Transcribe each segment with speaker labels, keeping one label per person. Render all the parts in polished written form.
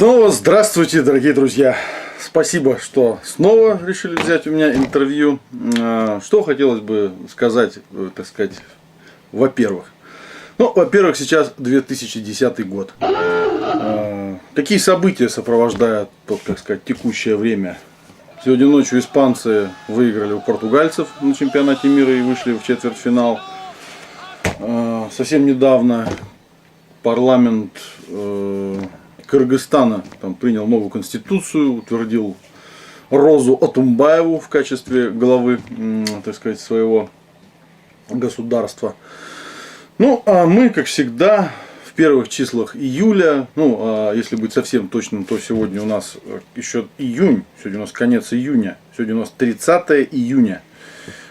Speaker 1: Ну, здравствуйте, дорогие друзья. Спасибо, что снова решили взять у меня интервью. Что хотелось бы сказать, так сказать, во-первых. Ну, во-первых, сейчас 2010 год. Какие события сопровождают, так сказать, текущее время? Сегодня ночью испанцы выиграли у португальцев на чемпионате мира и вышли в четвертьфинал. Совсем недавно парламент Кыргызстана там принял новую конституцию, утвердил Розу Атумбаеву в качестве главы, так сказать, своего государства. Ну, а мы, как всегда, в первых числах июля, ну, а если быть совсем точным, то сегодня у нас еще июнь, сегодня у нас конец июня, сегодня у нас 30 июня.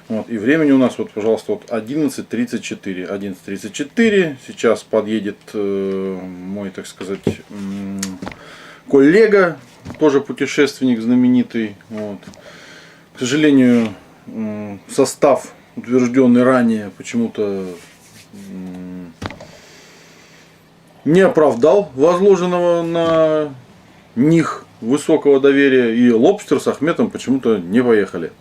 Speaker 1: Вот, и времени у нас, вот, пожалуйста, вот 11:34. 11:34. Сейчас подъедет мой, так сказать, коллега, тоже путешественник знаменитый. Вот. К сожалению, состав, утвержденный ранее, почему-то не оправдал возложенного на них высокого доверия. И Лобстер с Ахметом почему-то не поехали.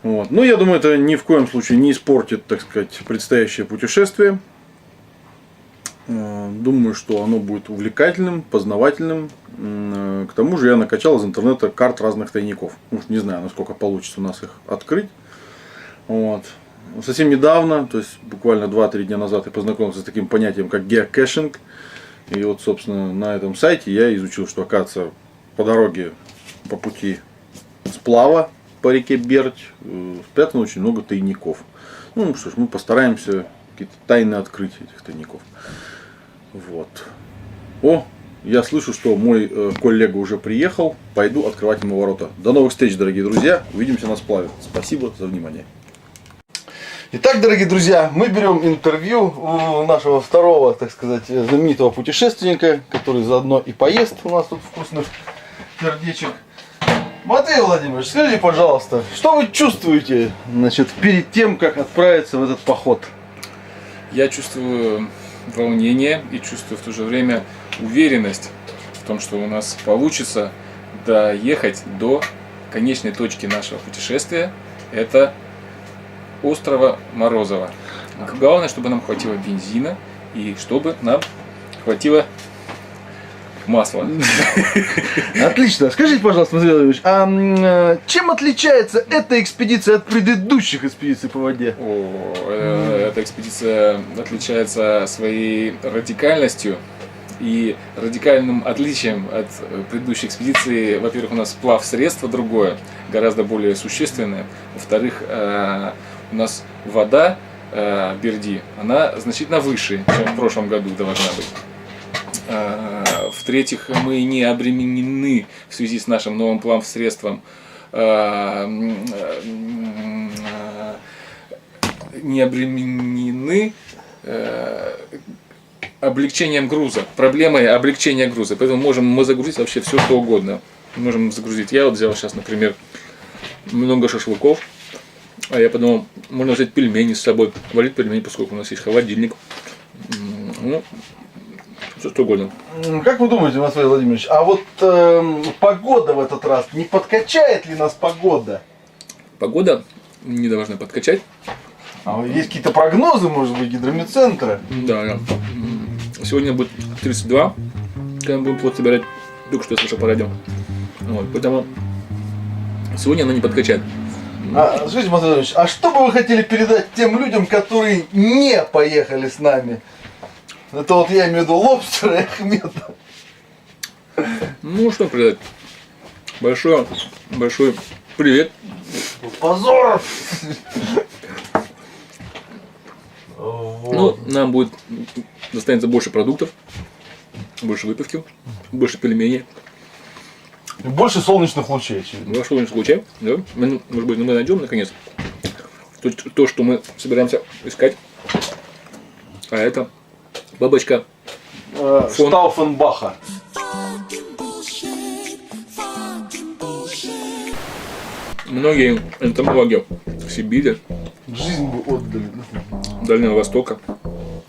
Speaker 1: Вот. Но я думаю, это ни в коем случае не испортит, так сказать, предстоящее путешествие. Думаю, что оно будет увлекательным, познавательным. К тому же я накачал из интернета карт разных тайников. Не знаю, насколько получится у нас их открыть. Вот. Совсем недавно, то есть буквально 2-3 дня назад, я познакомился с таким понятием, как геокэшинг. И вот, собственно, на этом сайте я изучил, что, оказывается, по дороге, по пути сплава по реке Берть спрятано очень много тайников. Ну что ж, мы постараемся какие-то тайны открыть этих тайников. Вот. О, я слышу, что мой коллега уже приехал. Пойду открывать ему ворота. До новых встреч, дорогие друзья. Увидимся на сплаве. Спасибо за внимание. Итак, дорогие друзья, мы берем интервью у нашего второго, так сказать, знаменитого путешественника, который заодно и поест у нас тут вкусных сердечек. Матвей Владимирович, скажите, пожалуйста, что вы чувствуете, значит, перед тем, как отправиться в этот поход?
Speaker 2: Я чувствую волнение и чувствую в то же время уверенность в том, что у нас получится доехать до конечной точки нашего путешествия. Это острова Морозово. Главное, чтобы нам хватило бензина и чтобы нам хватило масла.
Speaker 1: Отлично. Скажите, пожалуйста, Матвей Владимирович, а чем отличается эта экспедиция от предыдущих экспедиций по воде?
Speaker 2: Эта экспедиция отличается своей радикальностью и радикальным отличием от предыдущей экспедиции. Во-первых, у нас плавсредство другое, гораздо более существенное. Во-вторых, у нас вода Берди, она значительно выше, чем в прошлом году должна быть. В-третьих, мы не обременены в связи с нашим новым плавсредством не обременены облегчением груза, проблемой облегчения груза. Поэтому можем мы загрузить вообще все, что угодно. Можем загрузить. Я вот взял сейчас, например, много шашлыков. А я подумал, можно взять пельмени с собой, варить пельмени, поскольку у нас есть холодильник. Ну, все что угодно.
Speaker 1: Как вы думаете, Матвей Владимирович, а вот погода в этот раз, не подкачает ли нас погода?
Speaker 2: Погода не должна подкачать.
Speaker 1: А есть какие-то прогнозы, может быть, гидрометцентра?
Speaker 2: Да. Сегодня будет 32, когда мы будем плод собирать. Только что я слышал по радио. Вот, поэтому сегодня она не подкачает.
Speaker 1: Скажите, Матвей Владимирович, а что бы вы хотели передать тем людям, которые не поехали с нами? Это вот я имею в виду Лобстера и Ахмета.
Speaker 2: Ну, что передать? Большой привет.
Speaker 1: Позор!
Speaker 2: Ну, нам будет достанется больше продуктов, больше выпивки, больше пельменей.
Speaker 1: Больше солнечных лучей, очевидно.
Speaker 2: Больше солнечных лучей, да? Может быть, мы найдем наконец то, что мы собираемся искать. А это бабочка
Speaker 1: Штауфенбаха.
Speaker 2: Многие энтомологи в Сибири,
Speaker 1: Жизнь бы отдали.
Speaker 2: Дальнего Востока,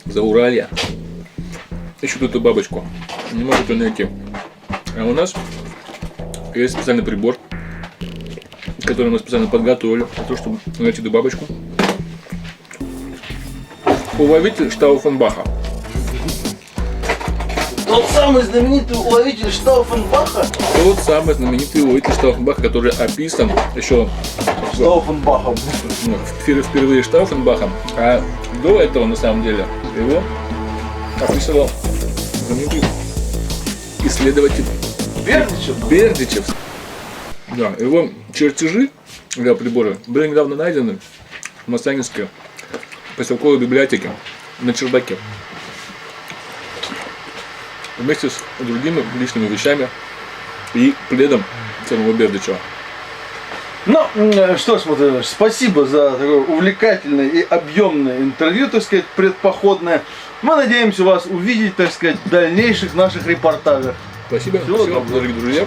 Speaker 2: Зауралья ищут эту бабочку. Не могут ее найти. А у нас есть специальный прибор, который мы специально подготовили для того, чтобы найти эту бабочку. Уловитель Штауфенбаха.
Speaker 3: Тот самый знаменитый уловитель Штауфенбаха?
Speaker 2: Тот самый знаменитый уловитель Штауфенбаха, который описан еще
Speaker 3: Штауфенбахом.
Speaker 2: впервые Штауфенбахом, а до этого на самом деле его описывал знаменитый исследователь Бердичев. Да, его чертежи для прибора были недавно найдены в Маслянинской поселковой библиотеке на чердаке. Вместе с другими личными вещами и пледом самого Бердичева.
Speaker 1: Ну, что ж, Матвей, спасибо за такое увлекательное и объемное интервью, так сказать, предпоходное. Мы надеемся вас увидеть, так сказать, в дальнейших наших репортажах.
Speaker 2: Спасибо, спасибо, дорогие друзья.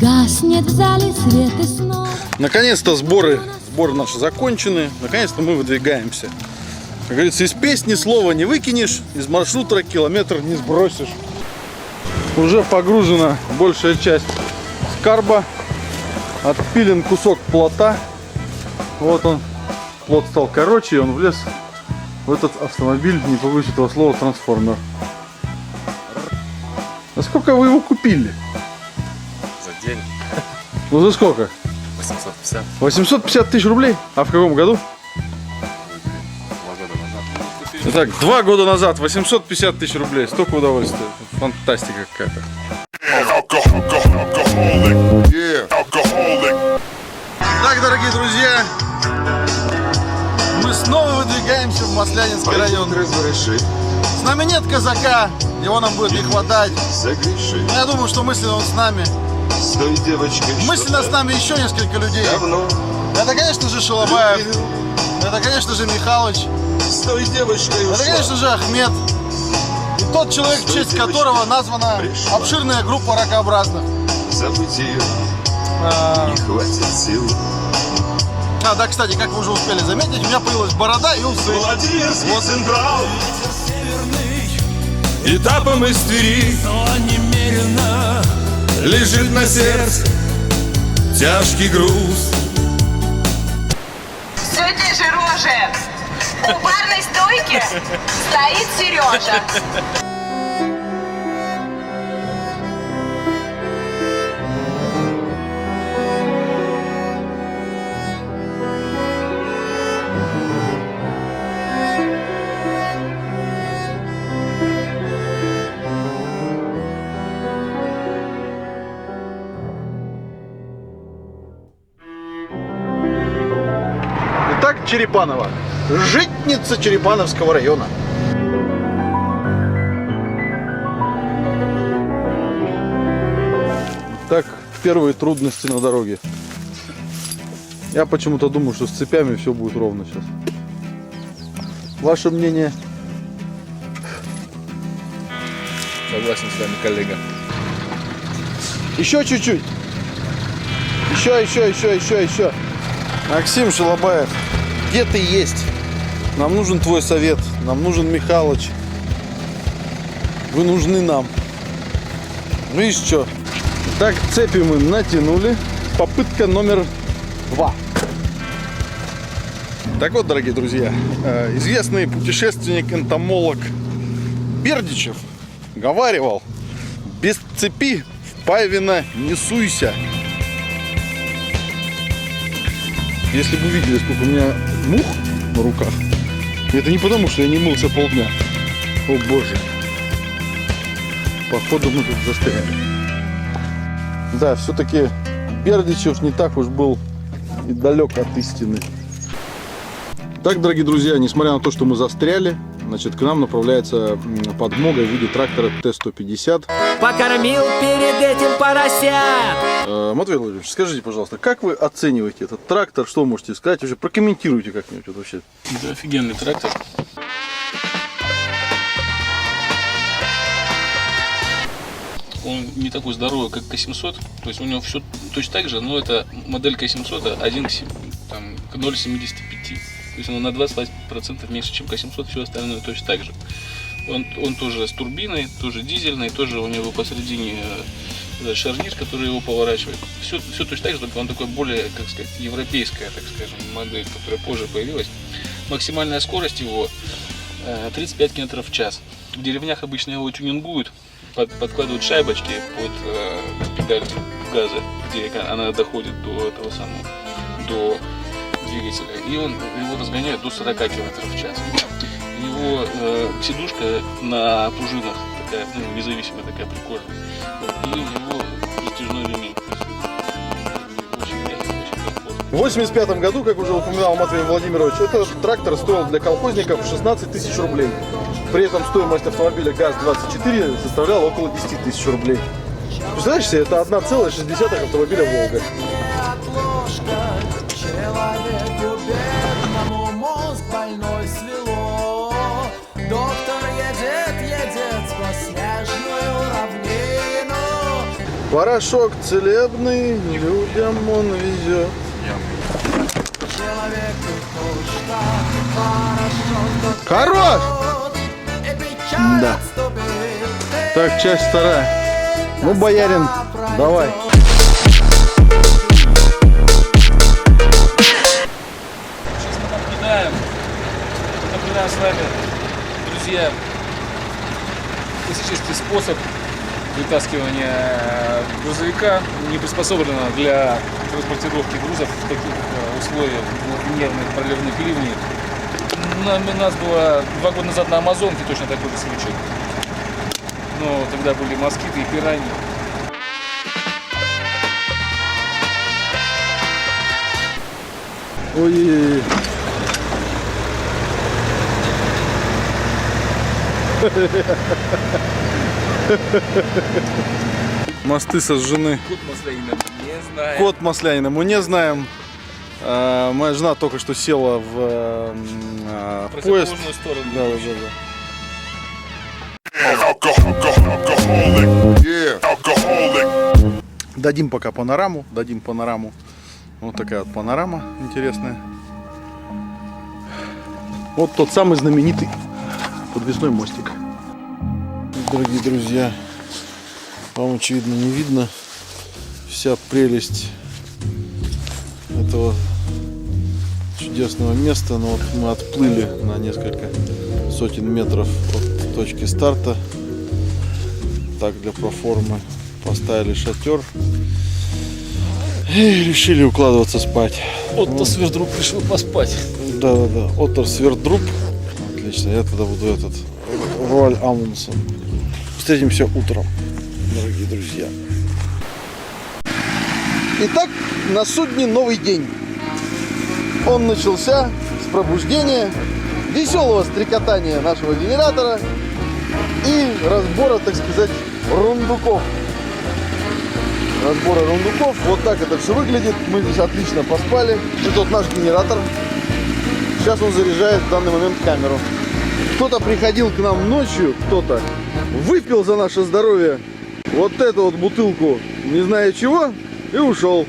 Speaker 4: Гаснет в зале свет и снова.
Speaker 1: Наконец-то сборы наши закончены. Наконец-то мы выдвигаемся. Как говорится, из песни слова не выкинешь, из маршрута километр не сбросишь. Уже погружена большая часть скарба. Отпилен кусок плота. Вот он. Плот стал короче, и он влез в этот автомобиль, не побоюсь этого слова, трансформер. А сколько вы его купили?
Speaker 5: За день
Speaker 1: Ну за сколько?
Speaker 5: 850.
Speaker 1: 850 тысяч рублей? А в каком году?
Speaker 5: 2 года назад.
Speaker 1: Итак, 2 года назад 850 тысяч рублей. Столько удовольствия. Фантастика какая-то. Так, дорогие друзья, мы снова выдвигаемся в Маслянинский район. Знаменит казака, его нам будет не хватать. Но я думаю, что мысленно он с нами. Мысленно с нами еще несколько людей. Это, конечно же, Шалабаев. Это, конечно же, Михалыч. Это, конечно же, Ахмед. И тот человек, в честь которого названа обширная группа ракообразных. Да, кстати, как вы уже успели заметить, у меня появилась борода и усы. Вот.
Speaker 6: Этапом из Твери, но немерено лежит на сердце тяжкий груз.
Speaker 7: Все те же рожи. У барной стойки стоит Сережа.
Speaker 1: Итак, Черепаново. Житница Черепановского района. Так, первые трудности на дороге. Я почему-то думаю, что с цепями все будет ровно сейчас. Ваше мнение?
Speaker 2: Согласен с вами, коллега.
Speaker 1: Еще чуть-чуть. Еще. Максим Шалабаев, где ты есть? Нам нужен твой совет. Нам нужен Михалыч. Вы нужны нам. Видишь что? Так, цепи мы натянули. Попытка номер 2. Так вот, дорогие друзья, известный путешественник-энтомолог Бердичев говаривал: без цепи в Павино не суйся. Если бы вы видели, сколько у меня мух на руках, это не потому, что я не мылся полдня. О боже. Походу мы тут застряли. Да, все-таки Бердичев не так уж был и далек от истины. Так, дорогие друзья, несмотря на то, что мы застряли, значит, к нам направляется подмога в виде трактора Т-150.
Speaker 8: Покормил перед этим поросят.
Speaker 1: Матвей Владимирович, скажите, пожалуйста, как вы оцениваете этот трактор? Что вы можете сказать? Вообще прокомментируйте как-нибудь вот вообще.
Speaker 2: Это офигенный трактор.
Speaker 9: не такой здоровый, как К700. То есть у него все точно так же, но это модель К700 1 к 0,75. То есть она на 20% меньше, чем К700, все остальное точно так же. Он тоже с турбиной, тоже дизельный, тоже у него посередине шарнир, который его поворачивает. Все точно так же, только он такой более, как сказать, европейская, так скажем, модель, которая позже появилась. Максимальная скорость его 35 км в час. В деревнях обычно его тюнингуют, подкладывают шайбочки под педаль газа, где она доходит до этого самого, до двигателя, и его разгоняют до 40 км в час. У него сидушка на пружинах такая, независимая, такая прикольная. И у него затяжной ремень. Очень мягкий, очень комфортный.
Speaker 1: В 1985 году, как уже упоминал Матвей Владимирович, этот трактор стоил для колхозников 16 тысяч рублей. При этом стоимость автомобиля ГАЗ-24 составляла около 10 тысяч рублей. Представляешь себе, это 1,6 автомобиля «Волга».
Speaker 8: Мозг больной свело. Доктор едет сквозь снежную равнину.
Speaker 1: Порошок целебный, людям он везет.
Speaker 8: Человеку тошно, порошок
Speaker 1: Хорош!
Speaker 8: и печаль
Speaker 1: Да.
Speaker 8: отступит.
Speaker 1: Так, часть вторая. Ну, боярин, давай.
Speaker 2: Сейчас мы наблюдаем с вами, друзья, классический способ вытаскивания грузовика, не приспособленного для транспортировки грузов в таких условиях двухмерных проливных ливней. У нас было 2 года назад на Амазонке точно такой же случай. Но тогда были москиты и пираньи.
Speaker 1: Ой. Мосты сожжены.
Speaker 2: Кот Маслянина не знаю.
Speaker 1: Кот Маслянина мы не знаем. Моя жена только что села в поезд.
Speaker 2: Противоположную сторону.
Speaker 1: Да, да, да. Дадим пока панораму. Вот такая вот панорама интересная. Вот тот самый знаменитый подвесной мостик. Дорогие друзья, вам очевидно не видно вся прелесть этого чудесного места, но вот мы отплыли на несколько сотен метров от точки старта. Так, для проформы поставили шатер и решили укладываться спать.
Speaker 2: Отто Свердрук решил поспать.
Speaker 1: Да. Отто Свердрук. Отлично, я тогда буду этот Роальд Амундсен. Встретимся утром, дорогие друзья. Итак, на судне новый день. Он начался с пробуждения, веселого стрекотания нашего генератора и разбора, так сказать, рундуков. Вот так это все выглядит. Мы здесь отлично поспали. Это вот наш генератор. Сейчас он заряжает в данный момент камеру. Кто-то приходил к нам ночью, кто-то выпил за наше здоровье вот эту вот бутылку, не знаю чего, и ушел.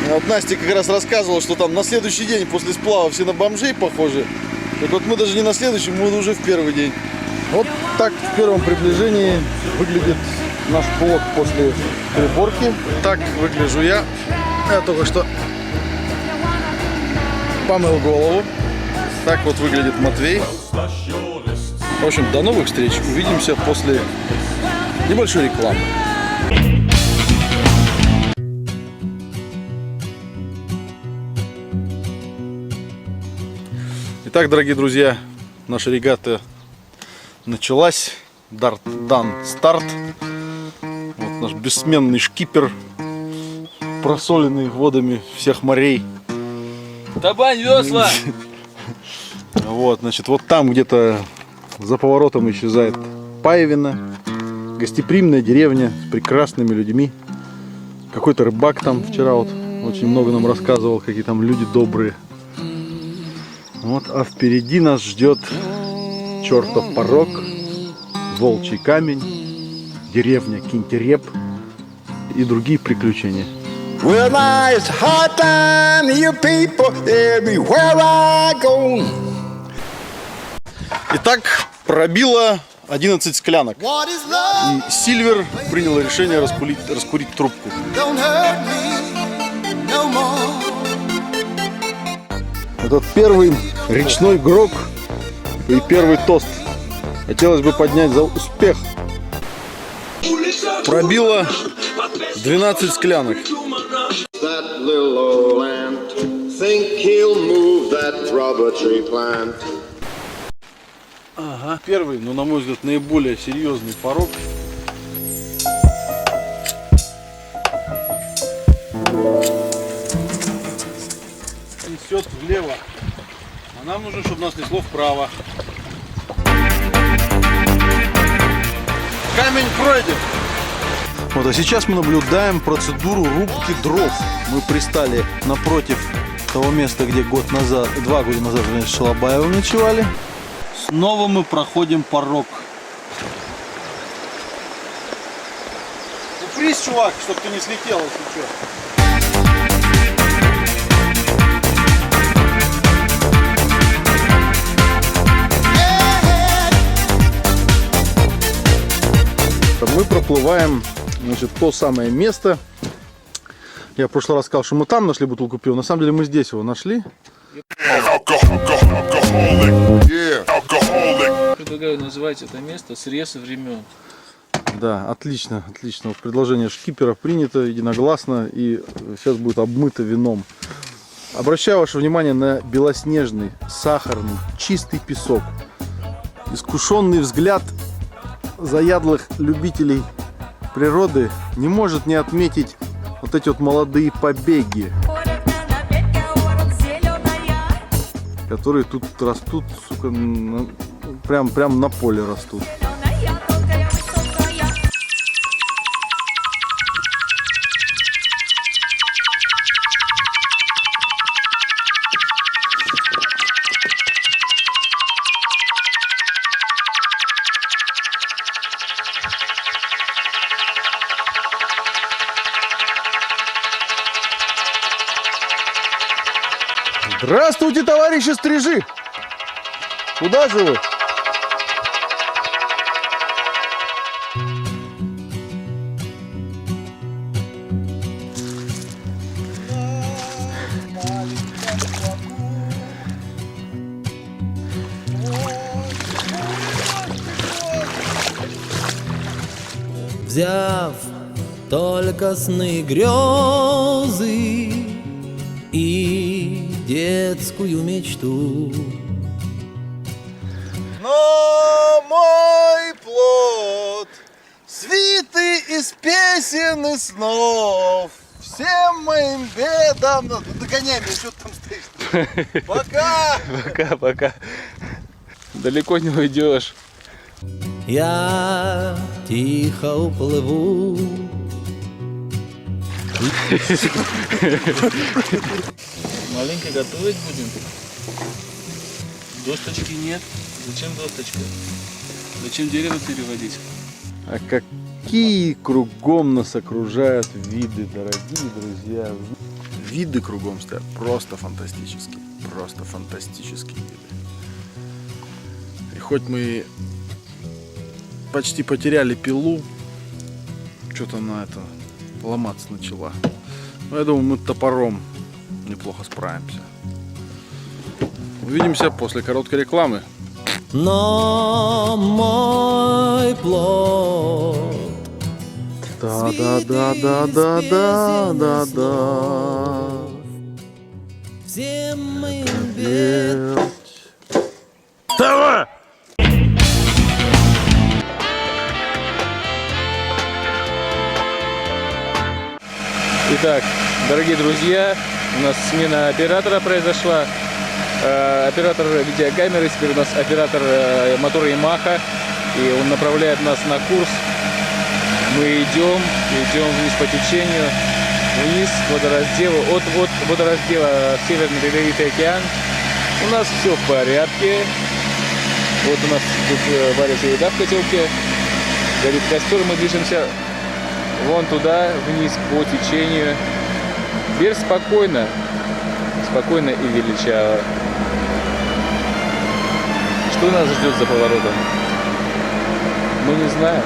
Speaker 1: Вот Настя как раз рассказывала, что там на следующий день после сплава все на бомжей похожи. Так вот мы даже не на следующий, мы уже в первый день. Вот так в первом приближении выглядит наш плот после приборки. Так выгляжу я. Я только что помыл голову. Так вот выглядит Матвей. В общем, до новых встреч. Увидимся после небольшой рекламы. Итак, дорогие друзья, наша регата началась. Дан старт. Вот наш бессменный шкипер, просоленный водами всех морей.
Speaker 2: Табань весла!
Speaker 1: Вот, значит, вот там где-то за поворотом исчезает Паевина. Гостеприимная деревня с прекрасными людьми. Какой-то рыбак там вчера вот очень много нам рассказывал, какие там люди добрые. Вот, а впереди нас ждет чертов порог, волчий камень, деревня Кинтереп и другие приключения.
Speaker 6: Well, now it's hard time, you people, everywhere I go.
Speaker 1: Итак, пробило 11 склянок.
Speaker 6: What is love?
Speaker 1: И Сильвер принял решение раскурить трубку.
Speaker 6: Don't hurt me no more.
Speaker 1: Этот первый речной грог и первый тост. Хотелось бы поднять за успех. Пробило 12 склянок.
Speaker 10: That little old ant, think he'll move that rubber tree plant.
Speaker 1: Ага. Первый, но на мой взгляд, наиболее серьезный порог. Несет влево. А нам нужно, чтобы нас несло вправо. Камень пройден. Вот, а сейчас мы наблюдаем процедуру рубки дров. Мы пристали напротив того места, где 2 года назад с Шалабаевым ночевали. Снова мы проходим порог. Упрись, чувак, чтобы ты не слетел, если что. Мы проплываем, значит, то самое место. Я в прошлый раз сказал, что мы там нашли бутылку пива. На самом деле мы здесь его нашли.
Speaker 9: Предлагаю называть это место «Срез времен».
Speaker 1: Да, отлично, отлично. Вот предложение шкипера принято единогласно и сейчас будет обмыто вином. Обращаю ваше внимание на белоснежный, сахарный, чистый песок. Искушенный взгляд заядлых любителей природы не может не отметить вот эти вот молодые побеги, которые тут растут, сука, прям на поле растут. Здравствуйте, товарищи стрижи! Куда же вы?
Speaker 8: Взяв только сны, грезы и детскую мечту.
Speaker 1: Но мой плод, свиты из песен и снов, всем моим бедам. Ну, догоняй меня, что ты там стоишь? Пока!
Speaker 9: Пока. Далеко не уйдешь.
Speaker 8: Я тихо уплыву.
Speaker 9: Маленько готовить будем. Досточки нет. Зачем досточка? Зачем дерево переводить?
Speaker 1: А какие кругом нас окружают виды, дорогие друзья. Виды кругом стоят просто фантастические. Просто фантастические виды. И хоть мы почти потеряли пилу, что-то она это ломаться начала. Но я думаю, мы топором неплохо справимся. Увидимся после короткой рекламы.
Speaker 8: Но мой плод.
Speaker 1: Да.
Speaker 8: Всем моим бедам.
Speaker 1: Давай!
Speaker 9: Итак, дорогие друзья, у нас смена оператора произошла. Оператор видеокамеры, теперь у нас оператор мотора Yamaha, и он направляет нас на курс. Мы идем вниз по течению, вниз к водоразделу, от водораздела в Северный Ледовитый океан.
Speaker 2: У нас все в порядке. Вот у нас тут варится еда в котелке. Горит костер, мы движемся вон туда, вниз по течению. Теперь спокойно. Спокойно и величаво. Что нас ждет за поворотом? Мы не знаем.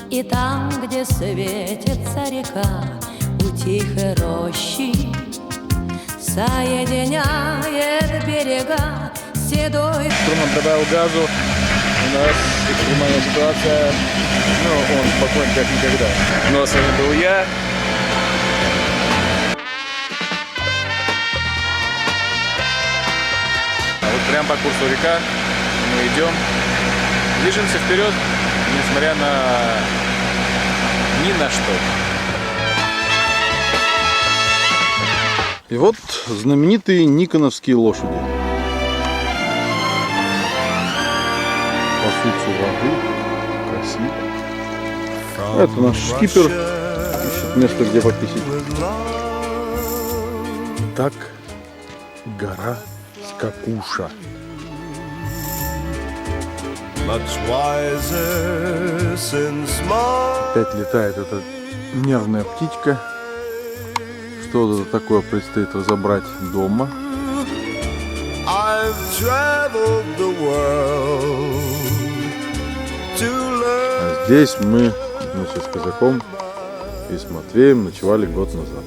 Speaker 4: И там, где светится река, у тихой рощи соединяет берега седой.
Speaker 2: Труман добавил газу. У нас экстремальная ситуация. Ну, он спокоен как никогда. Ну, а с вами был я. А вот прямо по курсу река мы идем. Движемся вперед, несмотря на ни на что.
Speaker 1: И вот знаменитые никоновские лошади. Пасутся воды, красиво. Это наш шкипер, ищет место, где покисить. Так, гора Скакуша. Опять летает эта нервная птичка. Что это такое предстоит разобрать дома. А здесь мы вместе с казаком и с Матвеем ночевали год назад.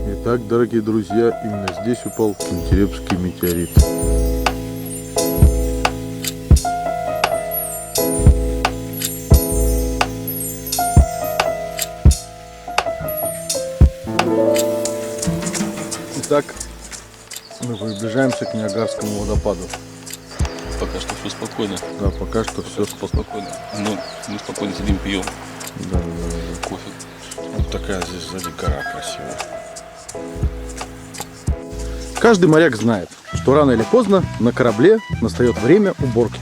Speaker 1: Итак, дорогие друзья, именно здесь упал Кентеребский метеорит. Итак, мы приближаемся к Ниагарскому водопаду.
Speaker 9: Пока что все спокойно.
Speaker 1: Да, пока что все спокойно.
Speaker 9: Но мы спокойно сидим, пьем
Speaker 1: Да.
Speaker 9: кофе.
Speaker 1: Вот такая здесь сзади гора красивая. Каждый моряк знает, что рано или поздно на корабле настает время уборки.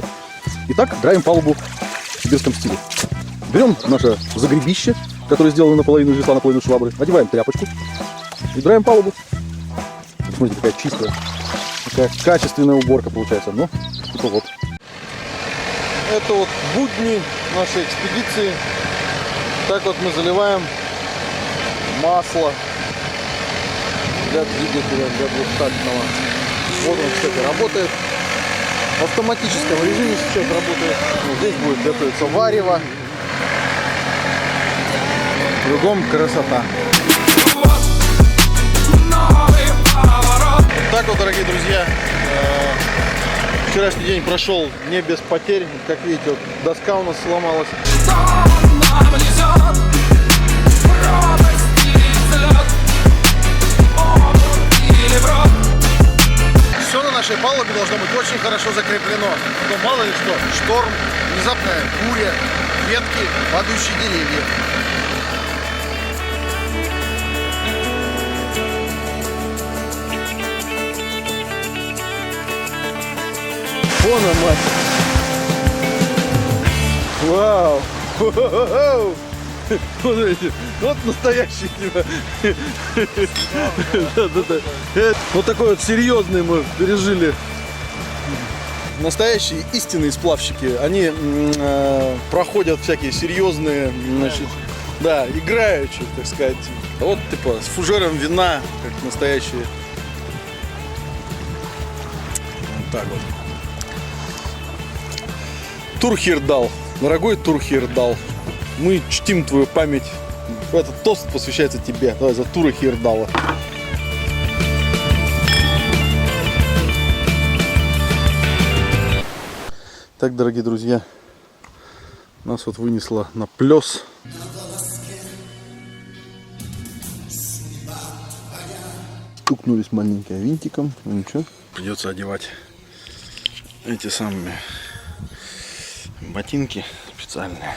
Speaker 1: Итак, драем палубу в сибирском стиле. Берем наше загребище, которое сделано наполовину из весла, наполовину швабры, одеваем тряпочку и драем палубу. Смотрите, какая чистая, какая качественная уборка получается. Ну, типа вот. Это вот будни нашей экспедиции. Так вот мы заливаем масло для двигателя, для двухтактного. Вот он, кстати, работает. В автоматическом режиме сейчас работает. Вот здесь будет готовиться варево. Кругом красота. Так вот, дорогие друзья, вчерашний день прошел не без потерь. Как видите, вот доска у нас сломалась. Все на нашей палубе должно быть очень хорошо закреплено. Но мало ли что, шторм, внезапная буря, ветки, падающие деревья. Вон он, мать. Вау. Смотрите, вот настоящий типа. Вот такой вот серьезный мы пережили. Настоящие истинные сплавщики, они проходят всякие серьезные, значит, да, играющие, так сказать. Вот типа с фужером вина, как настоящие. Вот так вот. Турхирдал, дорогой Турхирдал, мы чтим твою память. Этот тост посвящается тебе. Давай за Тура Хирдала. Так, дорогие друзья, нас вот вынесло на плес. Стукнулись маленьким винтиком. Ну ничего, придется одевать эти самые ботинки специальные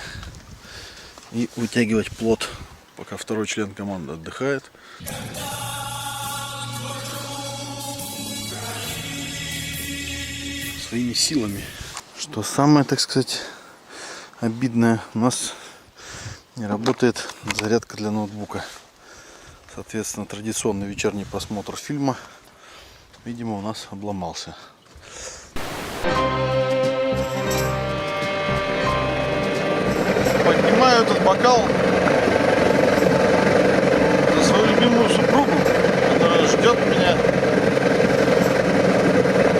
Speaker 1: и вытягивать плот, пока второй член команды отдыхает. Своими силами. Что самое, так сказать, обидное, у нас не работает зарядка для ноутбука. Соответственно, традиционный вечерний просмотр фильма видимо, у нас обломался. Поднимаю этот бокал за свою любимую супругу, которая ждет меня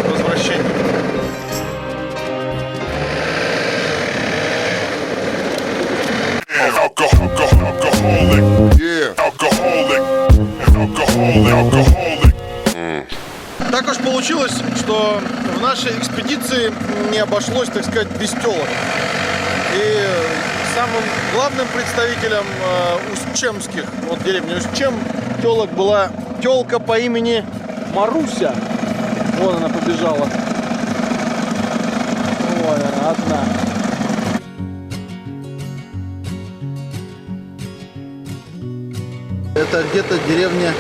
Speaker 1: возвращения. Так уж получилось, что в нашей экспедиции не обошлось, так сказать, без телок. И самым главным представителем устчемских, вот деревня Устчем, телок была телка по имени Маруся. Вон она побежала. Вон она, одна. Это где-то деревня,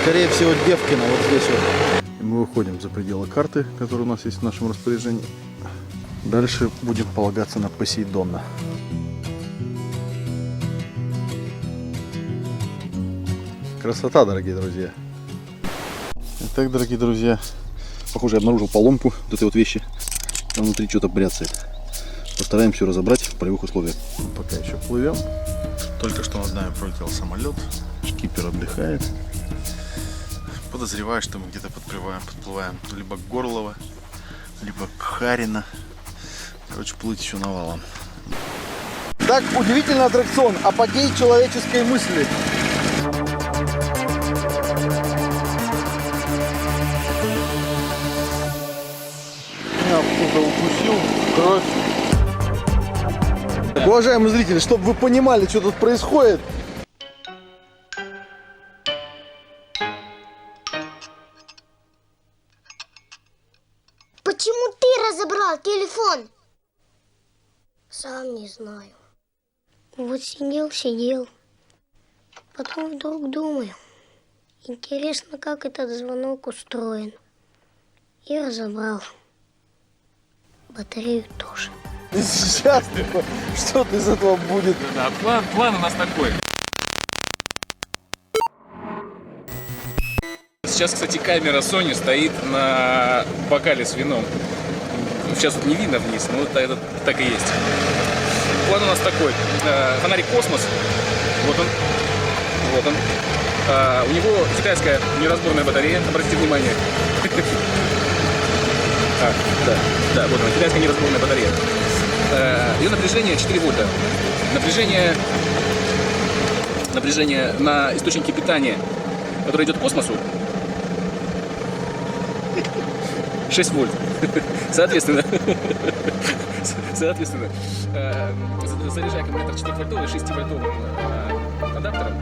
Speaker 1: скорее всего, Девкино, вот здесь вот. Мы выходим за пределы карты, которая у нас есть в нашем распоряжении. Дальше будем полагаться на Посейдона. Красота, дорогие друзья. Итак, дорогие друзья, похоже, я обнаружил поломку вот этой вот вещи. Там внутри что-то бряцает. Постараемся все разобрать в полевых условиях. Пока еще плывем. Только что над нами пролетел самолет. Шкипер отдыхает. Подозреваю, что мы где-то подплываем либо к Горлово, либо к Харина. Короче, плыть еще навалом. Так, удивительный аттракцион. Апогей человеческой мысли. Меня кто-то укусил. Кровь. Так, уважаемые зрители, чтобы вы понимали, что тут происходит.
Speaker 11: Почему ты разобрал телефон? Сам не знаю. Вот сидел. Потом вдруг думаю. Интересно, как этот звонок устроен. И разобрал. Батарею тоже.
Speaker 1: Сейчас что-то из этого будет.
Speaker 2: Да, план у нас такой. Сейчас, кстати, камера Sony стоит на бокале с вином. Сейчас тут не видно вниз, но это так и есть. План у нас такой. Фонарик Космос. Вот он. У него китайская неразборная батарея. Обратите внимание. Да, вот она, китайская неразборная батарея. Ее напряжение 4 вольта. Напряжение на источнике питания, который идет к космосу, 6 вольт. Соответственно, заряжая аккумулятор 4-вольтовый 6-вольтовым адаптером,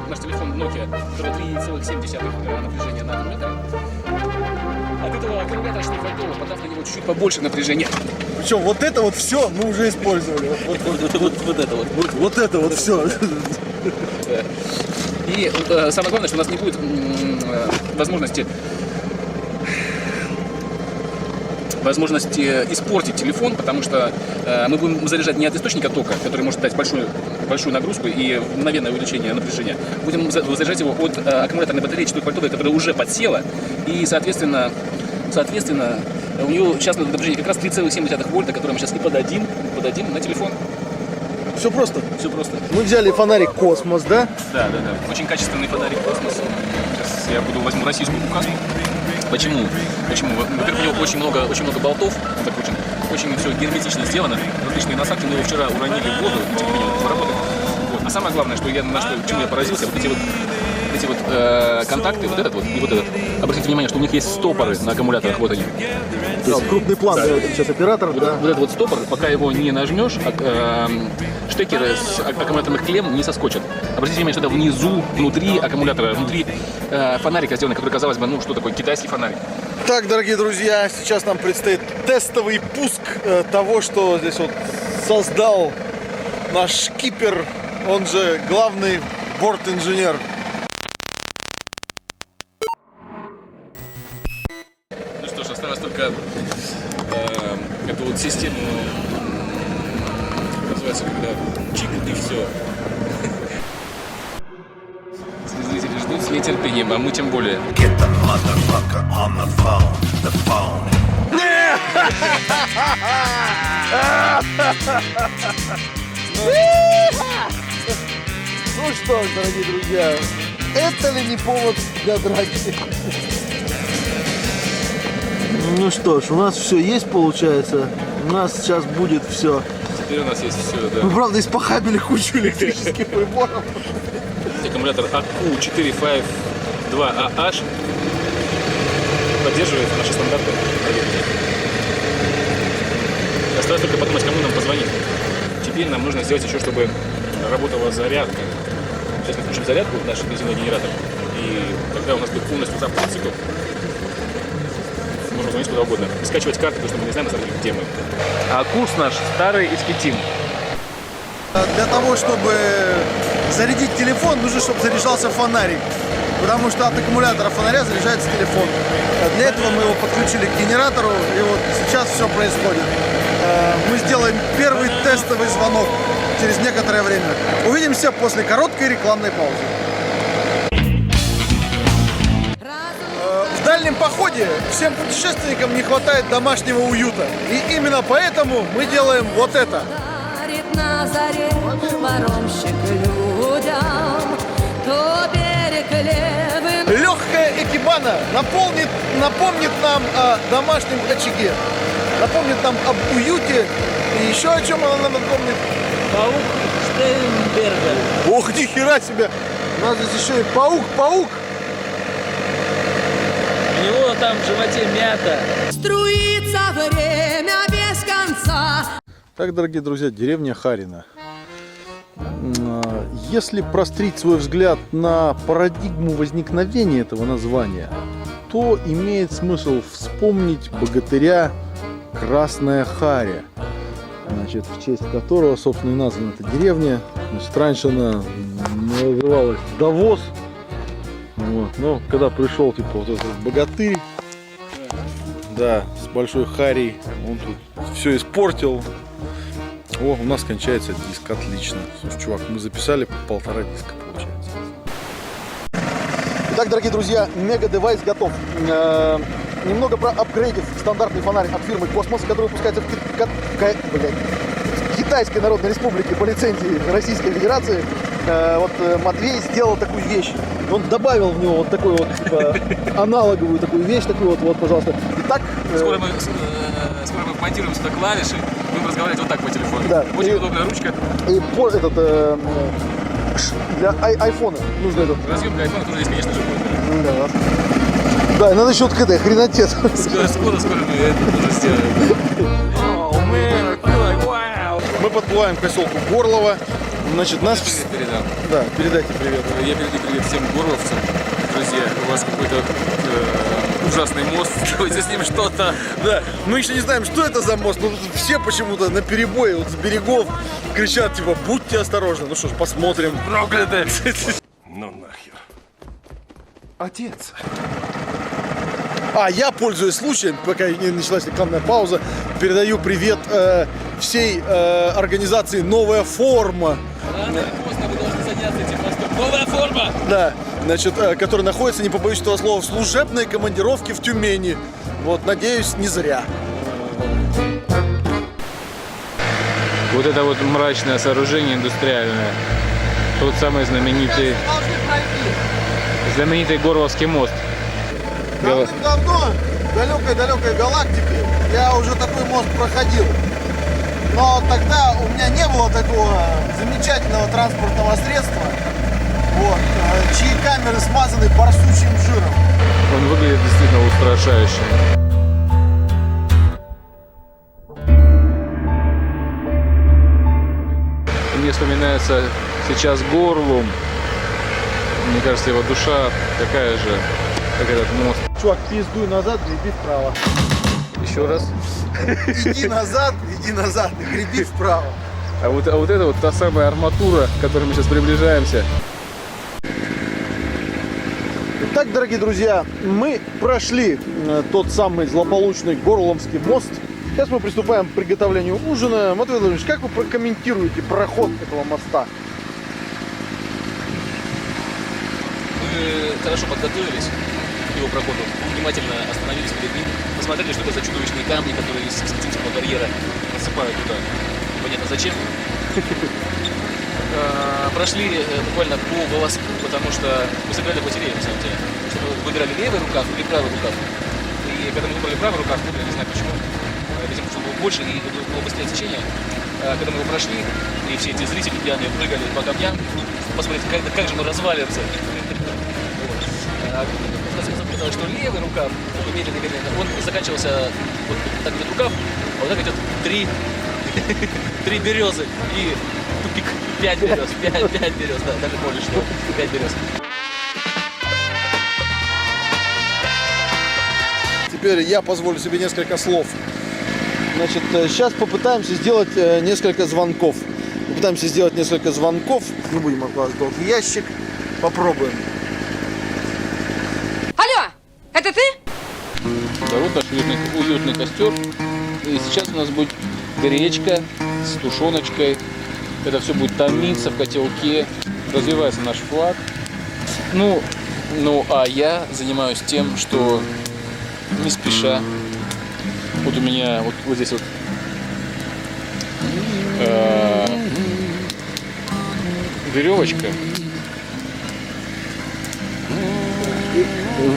Speaker 2: наш телефон Nokia, который 3,7 напряжения на аккумулятор. От этого аккумулятора 4-вольтового, подав на него чуть-чуть побольше напряжения.
Speaker 1: Причем вот это вот все мы уже использовали. Вот это вот все.
Speaker 2: И самое главное, что у нас не будет возможности испортить телефон, потому что мы будем заряжать не от источника тока, который может дать большую нагрузку и мгновенное увеличение напряжения. Будем заряжать его от аккумуляторной батареи 4-вольтовой, которая уже подсела, и соответственно у нее сейчас напряжение как раз 3,7 вольта, которое мы сейчас и подадим на телефон.
Speaker 1: Все просто?
Speaker 2: Все просто.
Speaker 1: Мы взяли фонарик Космос, да?
Speaker 2: Да. Очень качественный фонарик Космос. Сейчас я возьму российскую указку. Почему? Во-первых, у него очень много болтов закручено. Очень все герметично сделано. Различные насадки, мы его вчера уронили в воду, и тем не менее заработали. Вот. А самое главное, чему я поразился, вот эти вот контакты, вот этот и вот этот. Обратите внимание, что у них есть стопоры на аккумуляторах, вот они.
Speaker 1: Да, крупный план дает сейчас оператор.
Speaker 2: Вот этот вот стопор, пока его не нажмешь, штекеры с аккумуляторных клемм не соскочат. Обратите внимание, что это внутри аккумулятора, внутри фонарика сделано, который, казалось бы, что такое китайский фонарик.
Speaker 1: Так, дорогие друзья, сейчас нам предстоит тестовый пуск того, что здесь вот создал наш шкипер, он же главный борт-инженер.
Speaker 2: Ну что ж, осталось только эту вот систему, называется, когда чик и все.
Speaker 9: нетерпением, а мы тем более.
Speaker 3: Ну что ж, дорогие друзья, это ли не повод для драки? Ну что ж, у нас все есть, получается. У нас сейчас будет все.
Speaker 9: Теперь у нас есть все, да.
Speaker 3: Мы, правда, испохабили кучу электрических приборов.
Speaker 9: Аккумулятор AQ452AH поддерживает наши стандарты. Осталось только подумать, кому нам позвонить. Теперь нам нужно сделать еще, чтобы работала зарядка. Сейчас мы включим зарядку в наш бензиновый генератор. И когда у нас будет полностью запуск цикл, можно звонить куда угодно. И скачивать карты, потому что мы не знаем, на самом деле, где мы. А курс наш старый и скетим.
Speaker 3: Для того, чтобы зарядить телефон, нужно, чтобы заряжался фонарик. Потому что от аккумулятора фонаря заряжается телефон. Для этого мы его подключили к генератору, и вот сейчас все происходит. Мы сделаем первый тестовый звонок через некоторое время. Увидимся после короткой рекламной паузы. В дальнем походе всем путешественникам не хватает домашнего уюта. И именно поэтому мы делаем вот это.
Speaker 4: На заре паромщик людям, то берег левый.
Speaker 3: Легкая экибана напомнит нам о домашнем очаге, напомнит нам об уюте и еще о чем она нам напомнит.
Speaker 8: Паук Штейнберга.
Speaker 3: Ох, ни хера себе! У нас здесь еще и паук.
Speaker 8: У него там в животе мята.
Speaker 4: Струится время без конца.
Speaker 1: Так, дорогие друзья, деревня Харина. Если прострить свой взгляд на парадигму возникновения этого названия, то имеет смысл вспомнить богатыря Красная Харя, значит, в честь которого, собственно, и названа эта деревня. Значит, раньше она называлась Давос. Вот. Но когда пришел типа вот этот богатырь, да, с большой харей, он тут все испортил. О, у нас кончается диск, отлично. Слушай, чувак, мы записали 1,5 диска, получается.
Speaker 3: Итак, дорогие друзья, мега-девайс готов. Немного про апгрейдив стандартный фонарь от фирмы Космос, который выпускается в Китайской Народной Республике по лицензии Российской Федерации. Вот Матвей сделал такую вещь. Он добавил в него вот такую вот типа, аналоговую такую вещь, такую вот, пожалуйста. Итак,
Speaker 9: Скоро мы монтируем сюда клавиши, будем разговаривать вот так по телефону.
Speaker 3: Да.
Speaker 9: Очень удобная ручка.
Speaker 3: И для айфона нужно этот.
Speaker 9: Разъем для айфона тоже здесь, конечно же, будет.
Speaker 3: Да. Да, и надо еще вот КД, хренотец.
Speaker 9: Скоро мы это тоже сделаем.
Speaker 1: Мы подплываем к поселку Горлово. Значит, нас...
Speaker 9: Передам.
Speaker 1: Да, передайте привет.
Speaker 9: Я передаю привет всем горловцам. Друзья, у вас какой-то ужасный мост, делайте с ним что-то.
Speaker 1: Да, мы еще не знаем, что это за мост, но все почему-то на перебой, вот с берегов кричат, типа, будьте осторожны. Ну что ж, посмотрим.
Speaker 9: Проклятые!
Speaker 5: Ну нахер.
Speaker 3: Отец. А я, пользуясь случаем, пока не началась рекламная пауза, передаю привет всей организации «Новая форма».
Speaker 9: Рано или поздно вы должны заняться этим мостом. Новая форма!
Speaker 3: Да, значит, которая находится, не побоюсь этого слова, в служебной командировке в Тюмени. Вот, надеюсь, не зря.
Speaker 2: Вот это вот мрачное сооружение индустриальное. Тот самый знаменитый Горловский мост.
Speaker 3: Давно, в далекой-далекой галактике, я уже такой мост проходил. Но тогда у меня не было такого замечательного транспортного средства, вот, чьи камеры смазаны барсучьим жиром.
Speaker 2: Он выглядит действительно устрашающе. Мне вспоминается сейчас Горлум. Мне кажется, его душа такая же, как этот мост.
Speaker 3: Чувак, пиздуй назад, греби вправо.
Speaker 2: Еще раз.
Speaker 3: Иди назад, греби вправо.
Speaker 2: А вот это вот та самая арматура, к которой мы сейчас приближаемся.
Speaker 3: Итак, дорогие друзья, мы прошли тот самый злополучный Горловский мост. Сейчас мы приступаем к приготовлению ужина. Матвей Владимирович, как вы прокомментируете проход этого моста?
Speaker 9: Мы хорошо подготовились к его проходу, внимательно остановились перед ним, посмотрели, что это за чудовищные камни, которые из синтетического барьера насыпают туда. Непонятно зачем. Прошли буквально по волоску, потому что мы сыграли в лотерею, на самом деле. Потому что мы выбирали левый рукав или правый рукав. И когда мы выбрали правый рукав, я не знаю почему, видимо, что было больше и было быстрее течение. Когда мы его прошли, и все эти зрители пьяные прыгали по камням, посмотрите, как же мы развалимся. Оказалось, что левый рукав, медленно, он заканчивался вот так идет рукав, а вот так идет три березы и тупик. 5 берез, 5 берез, да, даже больше, что 5 берез.
Speaker 3: Теперь я позволю себе несколько слов. Значит, сейчас попытаемся сделать несколько звонков. Попытаемся сделать несколько звонков. Не будем откладывать долгий ящик. Попробуем.
Speaker 7: Алло, это ты?
Speaker 9: Да, вот наш уютный костер. И сейчас у нас будет гречка с тушеночкой. Это все будет томиться в котелке. Развивается наш флаг. Ну, а я занимаюсь тем, что не спеша. Вот у меня вот здесь вот веревочка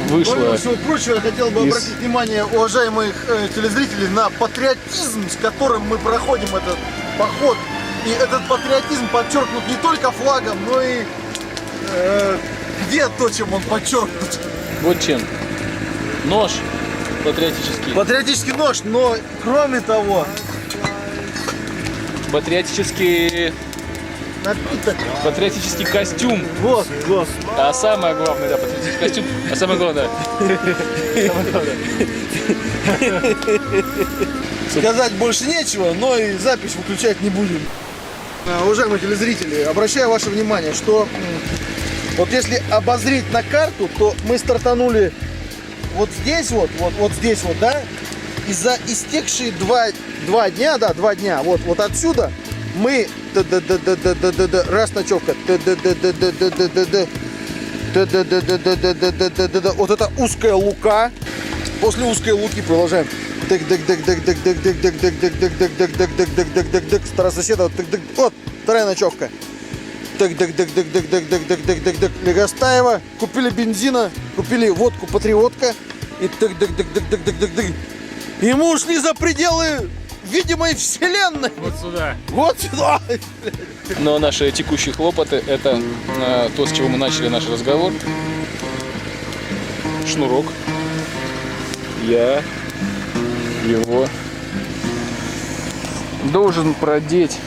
Speaker 9: вышла.
Speaker 3: Помимо всего прочего, я хотел бы обратить внимание уважаемых телезрителей на патриотизм, с которым мы проходим этот поход. И этот патриотизм подчеркнут не только флагом, но и где то, чем он подчеркнут.
Speaker 9: Вот чем. Нож патриотический.
Speaker 3: Патриотический нож, но кроме того...
Speaker 9: Патриотический...
Speaker 3: Напиток.
Speaker 9: Патриотический костюм.
Speaker 3: Вот.
Speaker 9: А самое главное, да, патриотический костюм. А самое главное...
Speaker 3: Сказать больше нечего, но и запись выключать не будем. Уважаемые телезрители, обращаю ваше внимание, что вот если обозреть на карту, то мы стартанули вот здесь вот, да, и за истекшие два дня, вот отсюда мы раз ночевка, вот это узкая лука, после узкой луки продолжаем. Старососеда, вот, вторая ночевка. Легостаева, купили бензина, купили водку Патриотка. И и мы ушли за пределы видимой вселенной.
Speaker 9: Вот сюда.
Speaker 3: Вот сюда.
Speaker 9: Но наши текущие хлопоты — это то, с чего мы начали наш разговор. Шнурок. Я его должен продеть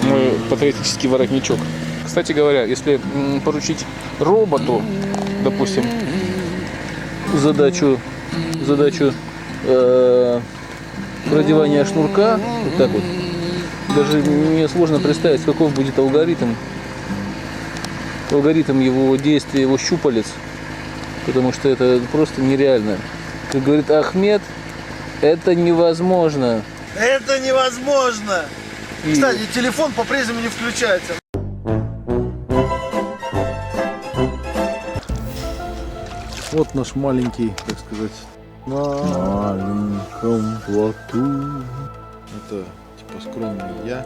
Speaker 9: мой патриотический воротничок. Кстати говоря, если поручить роботу, допустим, задачу продевания шнурка, вот так вот, даже мне сложно представить, каков будет алгоритм его действия, его щупалец, потому что это просто нереально. Как говорит Ахмед, это невозможно.
Speaker 3: Это невозможно. Кстати, телефон по-прежнему не включается. Вот наш маленький, так сказать, на маленьком плоту. Это типа скромный я.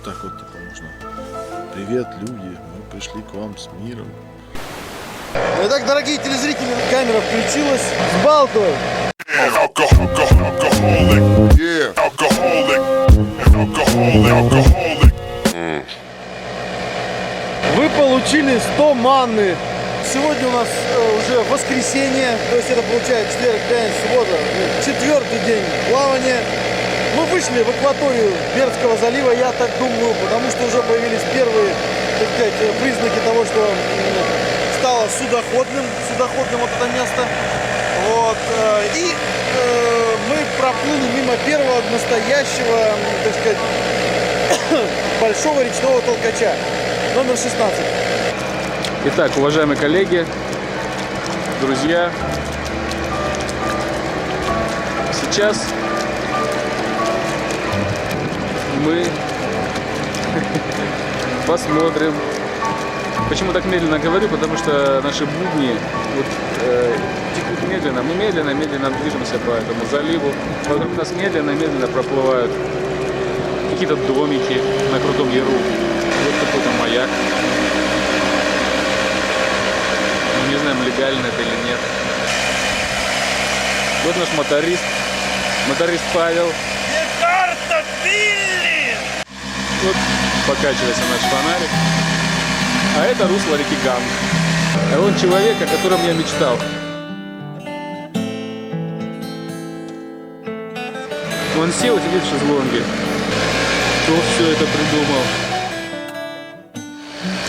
Speaker 3: Так вот типа можно. Привет, люди, мы пришли к вам с миром. Итак, дорогие телезрители, камера включилась. Сбалтываем. Вы получили 100 манны. Сегодня у нас уже воскресенье, то есть это получается четверг, пятница, суббота, 4-й день плавания. Мы вышли в акваторию Бердского залива, я так думаю, потому что уже появились первые, так сказать, признаки того, что стало судоходным вот это место. Вот. И мы проплыли мимо первого настоящего, так сказать, большого речного толкача, номер 16.
Speaker 9: Итак, уважаемые коллеги, друзья, сейчас мы
Speaker 2: посмотрим. Почему так медленно говорю? Потому что наши будни вот, текут медленно. Мы медленно движемся по этому заливу. Вокруг нас медленно проплывают какие-то домики на крутом яру. Вот какой-то маяк. Мы не знаем, легально это или нет. Вот наш моторист. Моторист Павел. Вот покачивается наш фонарик. А это русло реки Ганг. А он человек, о котором я мечтал. Он сел, сидит в шезлонге. Кто все это придумал?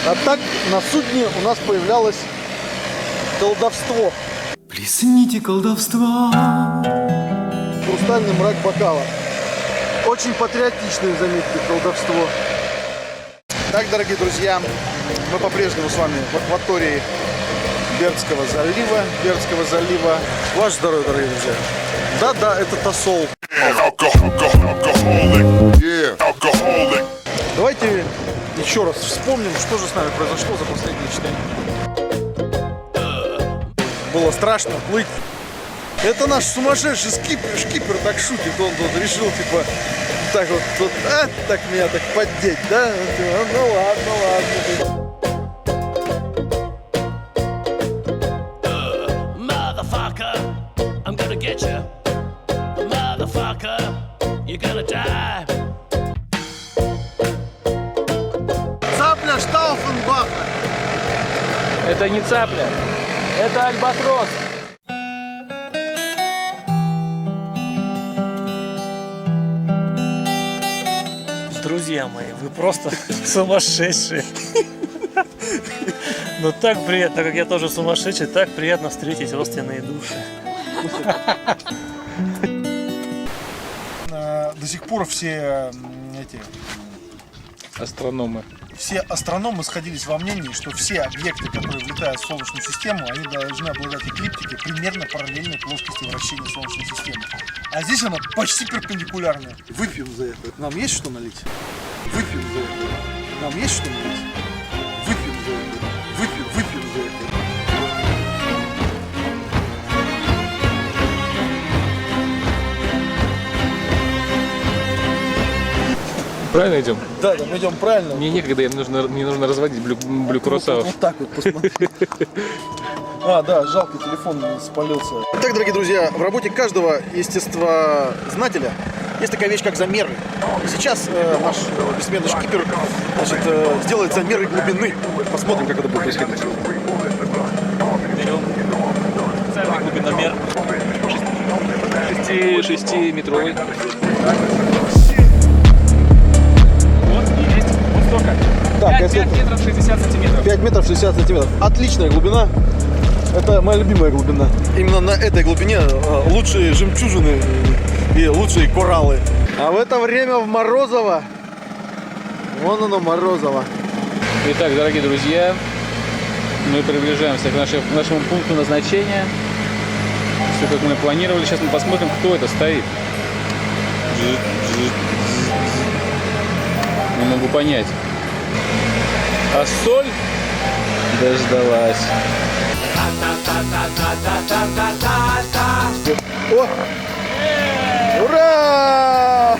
Speaker 3: А так на судне у нас появлялось колдовство.
Speaker 12: Плесните колдовства.
Speaker 3: Хрустальный мрак бокала. Очень патриотичное, заметьте, колдовство. Так, дорогие друзья, мы по-прежнему с вами в акватории Бердского залива. Ваше здоровье, дорогие друзья. Да, это тосол. Давайте еще раз вспомним, что же с нами произошло за последние 4 дня. Было страшно плыть. Это наш сумасшедший шкипер так шутит. Он тут решил, типа, так вот, так меня так поддеть, да? Ну ладно.
Speaker 12: Motherfucker, I'm gonna get you. Motherfucker, you're gonna die.
Speaker 3: Цапля Штауфенбаха.
Speaker 2: Это не цапля, это альбатрос.
Speaker 8: Друзья мои, вы просто сумасшедшие. Но так приятно, как я тоже сумасшедший, так приятно встретить родственные души.
Speaker 3: До сих пор все астрономы сходились во мнении, что все объекты, которые влетают в Солнечную систему, они должны обладать эклиптикой примерно параллельной плоскости вращения Солнечной системы. А здесь она почти перпендикулярная. Выпьем за это. Нам есть что налить? Выпьем за это. Нам есть что налить? Выпьем за это. Выпьем за это.
Speaker 2: Правильно идем?
Speaker 3: Да, мы идем правильно.
Speaker 2: Мне некогда, мне нужно разводить блюкуросавов.
Speaker 3: Вот так вот посмотри. Да, жалко, телефон спалился. Итак, дорогие друзья, в работе каждого естествознателя есть такая вещь, как замеры. И сейчас наш бессменный шкипер сделает замеры глубины. Посмотрим, как это будет происходить.
Speaker 8: Берем специальный глубиномер.
Speaker 2: 6-метровый.
Speaker 8: Вот, есть. Вот столько.
Speaker 3: Так,
Speaker 8: 5 метров 60 сантиметров.
Speaker 3: 5 метров 60 сантиметров. Отличная глубина. Это моя любимая глубина. Именно на этой глубине лучшие жемчужины и лучшие кораллы. А в это время в Морозово. Вон оно, Морозово.
Speaker 2: Итак, дорогие друзья, мы приближаемся к нашему пункту назначения. Все как мы планировали. Сейчас мы посмотрим, кто это стоит. Не могу понять. А соль дождалась.
Speaker 3: О! Ура!